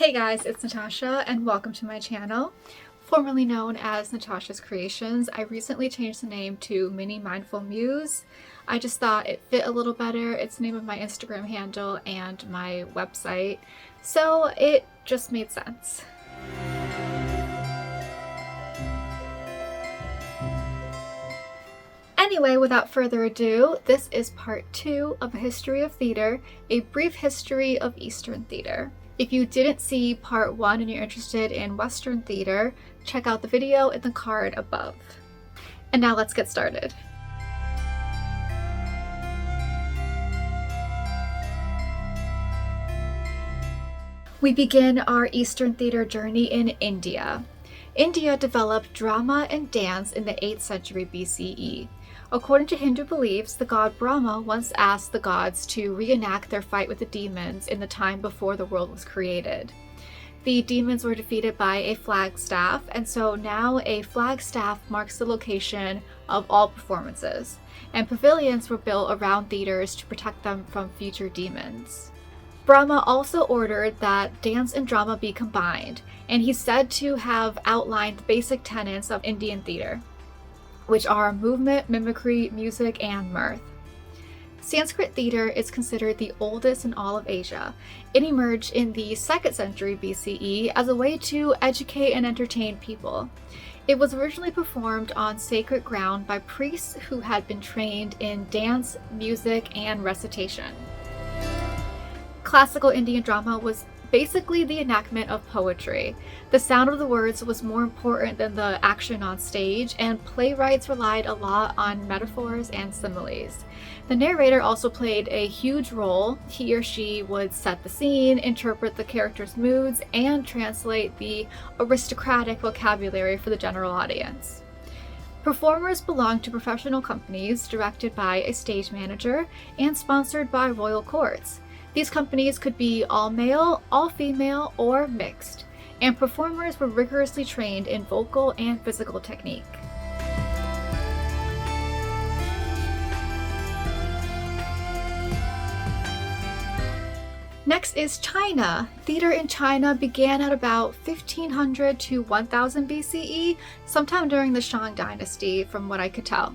Hey guys, it's Natasha and welcome to my channel. Formerly known as Natasha's Creations, I recently changed the name to Mini Mindful Muse. I just thought it fit a little better. It's the name of my Instagram handle and my website, so it just made sense. Anyway, without further ado, this is part 2 of A History of Theater, a brief history of Eastern theater. If you didn't see part 1 and you're interested in Western theater, check out the video in the card above. And now let's get started. We begin our Eastern theater journey in India. India developed drama and dance in the 8th century BCE. According to Hindu beliefs, the god Brahma once asked the gods to reenact their fight with the demons in the time before the world was created. The demons were defeated by a flagstaff, and so now a flagstaff marks the location of all performances, and pavilions were built around theaters to protect them from future demons. Brahma also ordered that dance and drama be combined, and he's said to have outlined the basic tenets of Indian theater, which are movement, mimicry, music, and mirth. Sanskrit theater is considered the oldest in all of Asia. It emerged in the 2nd century BCE as a way to educate and entertain people. It was originally performed on sacred ground by priests who had been trained in dance, music, and recitation. Classical Indian drama was basically the enactment of poetry. The sound of the words was more important than the action on stage, and playwrights relied a lot on metaphors and similes. The narrator also played a huge role. He or she would set the scene, interpret the characters' moods, and translate the aristocratic vocabulary for the general audience. Performers belonged to professional companies directed by a stage manager and sponsored by royal courts. These companies could be all male, all female, or mixed, and performers were rigorously trained in vocal and physical technique. Next is China. Theater in China began at about 1500 to 1000 BCE, sometime during the Shang Dynasty, from what I could tell.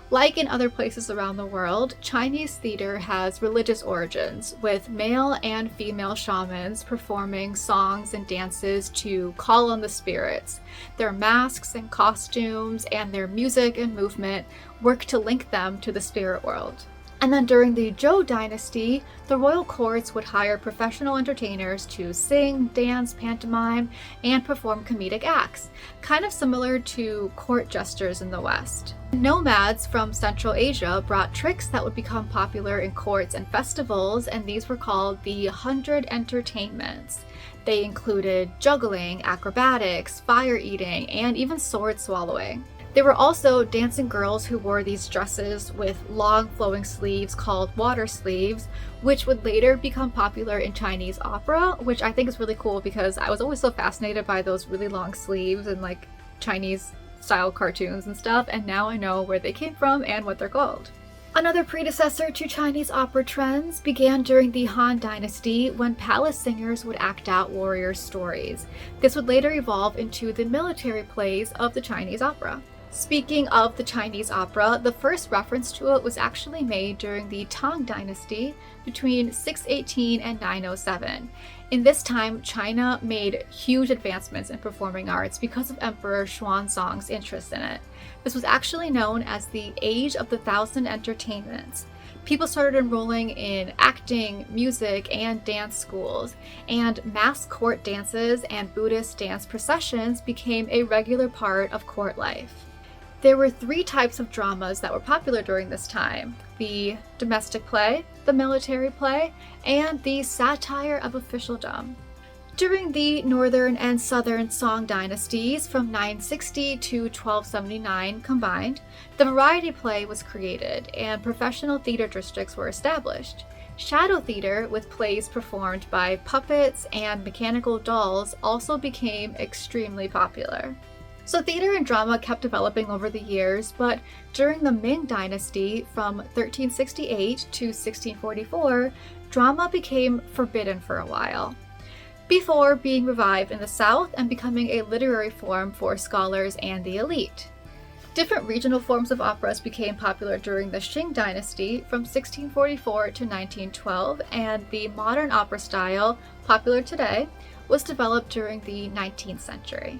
Like in other places around the world, Chinese theater has religious origins, with male and female shamans performing songs and dances to call on the spirits. Their masks and costumes and their music and movement work to link them to the spirit world. And then during the Zhou dynasty, the royal courts would hire professional entertainers to sing, dance, pantomime, and perform comedic acts, kind of similar to court jesters in the West. Nomads from Central Asia brought tricks that would become popular in courts and festivals, and these were called the 100 entertainments. They included juggling, acrobatics, fire eating, and even sword swallowing. There were also dancing girls who wore these dresses with long flowing sleeves called water sleeves, which would later become popular in Chinese opera, which I think is really cool because I was always so fascinated by those really long sleeves and like Chinese style cartoons and stuff, and now I know where they came from and what they're called. Another predecessor to Chinese opera trends began during the Han Dynasty, when palace singers would act out warrior stories. This would later evolve into the military plays of the Chinese opera. Speaking of the Chinese opera, the first reference to it was actually made during the Tang Dynasty between 618 and 907. In this time, China made huge advancements in performing arts because of Emperor Xuanzang's interest in it. This was actually known as the Age of the Thousand Entertainments. People started enrolling in acting, music, and dance schools, and mass court dances and Buddhist dance processions became a regular part of court life. There were 3 types of dramas that were popular during this time: the domestic play, the military play, and the satire of officialdom. During the Northern and Southern Song dynasties from 960 to 1279 combined, the variety play was created and professional theater districts were established. Shadow theater, with plays performed by puppets and mechanical dolls, also became extremely popular. So theater and drama kept developing over the years, but during the Ming Dynasty from 1368 to 1644, drama became forbidden for a while. before being revived in the South and becoming a literary form for scholars and the elite. Different regional forms of operas became popular during the Qing dynasty from 1644 to 1912, and the modern opera style, popular today, was developed during the 19th century.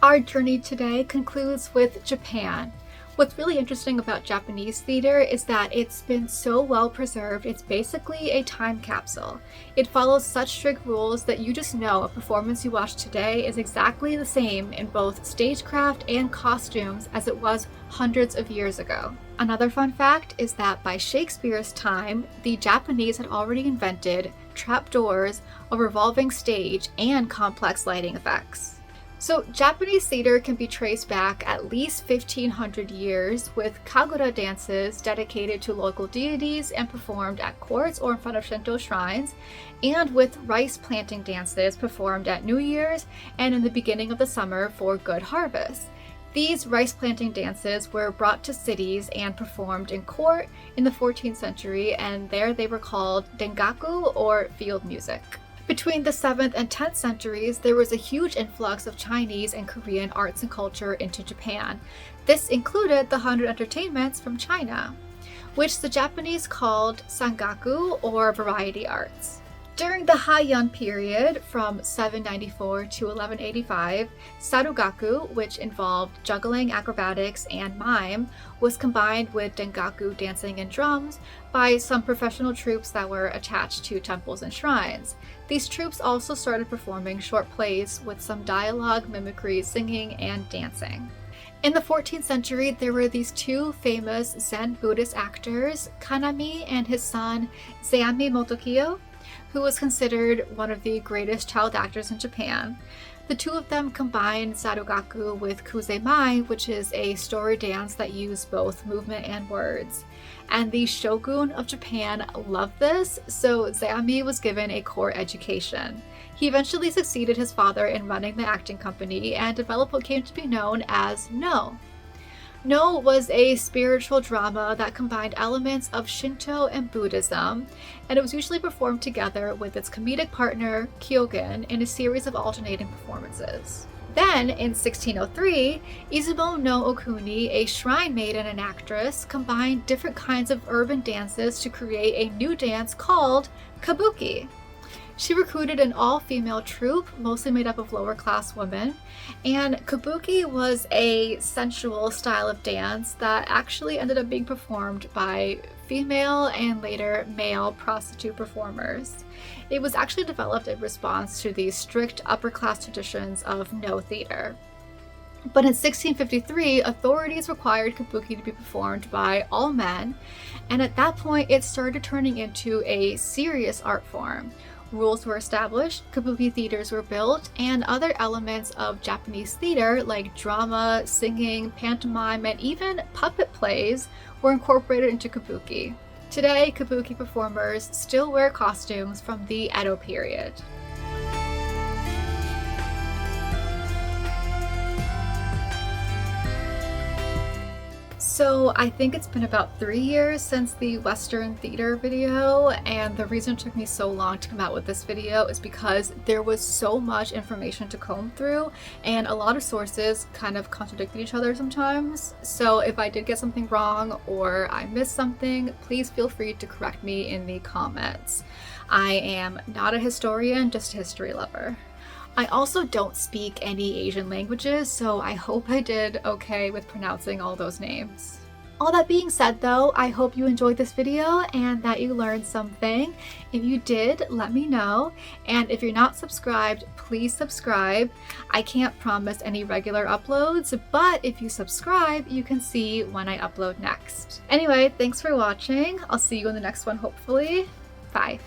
Our journey today concludes with Japan. What's really interesting about Japanese theater is that it's been so well preserved, it's basically a time capsule. It follows such strict rules that you just know a performance you watch today is exactly the same in both stagecraft and costumes as it was hundreds of years ago. Another fun fact is that by Shakespeare's time, the Japanese had already invented trapdoors, a revolving stage, and complex lighting effects. So Japanese theater can be traced back at least 1500 years, with kagura dances dedicated to local deities and performed at courts or in front of Shinto shrines, and with rice planting dances performed at New Year's and in the beginning of the summer for good harvest. These rice planting dances were brought to cities and performed in court in the 14th century, and there they were called dengaku, or field music. Between the 7th and 10th centuries, there was a huge influx of Chinese and Korean arts and culture into Japan. This included the 100 entertainments from China, which the Japanese called sangaku, or variety arts. During the Heian period, from 794 to 1185, sarugaku, which involved juggling, acrobatics, and mime, was combined with dengaku dancing and drums by some professional troupes that were attached to temples and shrines. These troupes also started performing short plays with some dialogue, mimicry, singing, and dancing. In the 14th century, there were these two famous Zen Buddhist actors, Kanami and his son Zeami Motokiyo, who was considered one of the greatest child actors in Japan. The two of them combined sarugaku with kuzemai, which is a story dance that used both movement and words. And the shogun of Japan loved this, so Zeami was given a core education. He eventually succeeded his father in running the acting company and developed what came to be known as No. No was a spiritual drama that combined elements of Shinto and Buddhism, and it was usually performed together with its comedic partner, Kyogen, in a series of alternating performances. Then, in 1603, Izumo no Okuni, a shrine maiden and actress, combined different kinds of urban dances to create a new dance called kabuki. She recruited an all-female troupe, mostly made up of lower-class women, and kabuki was a sensual style of dance that actually ended up being performed by female and later male prostitute performers. It was actually developed in response to the strict upper-class traditions of no theater. But in 1653, authorities required kabuki to be performed by all men, and at that point it started turning into a serious art form. Rules were established, kabuki theaters were built, and other elements of Japanese theater like drama, singing, pantomime, and even puppet plays were incorporated into kabuki. Today, kabuki performers still wear costumes from the Edo period. So I think it's been about 3 years since the Western theater video, and the reason it took me so long to come out with this video is because there was so much information to comb through and a lot of sources kind of contradicted each other sometimes. So if I did get something wrong or I missed something, please feel free to correct me in the comments. I am not a historian, just a history lover. I also don't speak any Asian languages, so I hope I did okay with pronouncing all those names. All that being said though, I hope you enjoyed this video and that you learned something. If you did, let me know. And if you're not subscribed, please subscribe. I can't promise any regular uploads, but if you subscribe, you can see when I upload next. Anyway, thanks for watching. I'll see you in the next one, hopefully. Bye.